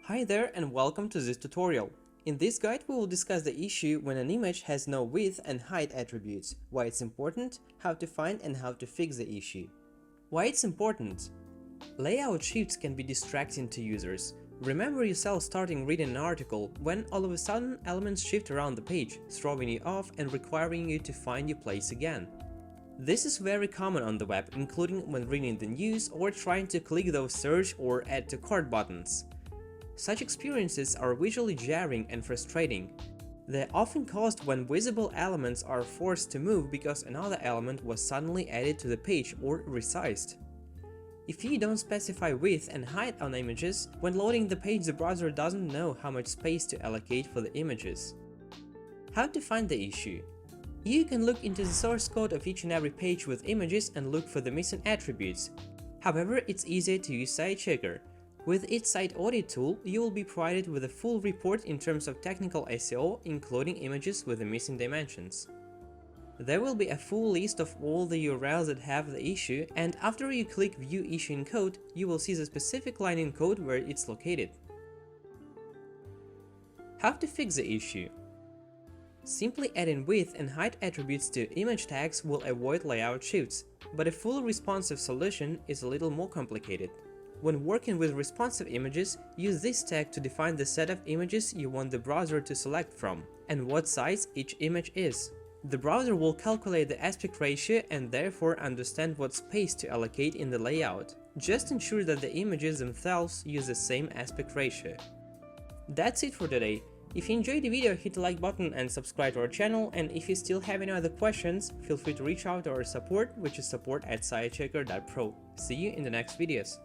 Hi there and welcome to this tutorial. In this guide we will discuss the issue when an image has no width and height attributes, why it's important, how to find and how to fix the issue. Why it's important? Layout shifts can be distracting to users. Remember yourself starting reading an article when all of a sudden elements shift around the page, throwing you off and requiring you to find your place again. This is very common on the web, including when reading the news or trying to click those search or add to cart buttons. Such experiences are visually jarring and frustrating. They're often caused when visible elements are forced to move because another element was suddenly added to the page or resized. If you don't specify width and height on images, when loading the page the browser doesn't know how much space to allocate for the images. How to find the issue? You can look into the source code of each and every page with images and look for the missing attributes. However, it's easier to use Sitechecker. With its Site Audit tool, you will be provided with a full report in terms of technical SEO, including images with the missing dimensions. There will be a full list of all the URLs that have the issue, and after you click View Issue in Code, you will see the specific line in code where it's located. How to fix the issue? Simply adding width and height attributes to image tags will avoid layout shifts, but a full responsive solution is a little more complicated. When working with responsive images, use this tag to define the set of images you want the browser to select from, and what size each image is. The browser will calculate the aspect ratio and therefore understand what space to allocate in the layout. Just ensure that the images themselves use the same aspect ratio. That's it for today. If you enjoyed the video, hit the like button and subscribe to our channel, and if you still have any other questions, feel free to reach out to our support, which is support@sitechecker.pro. See you in the next videos.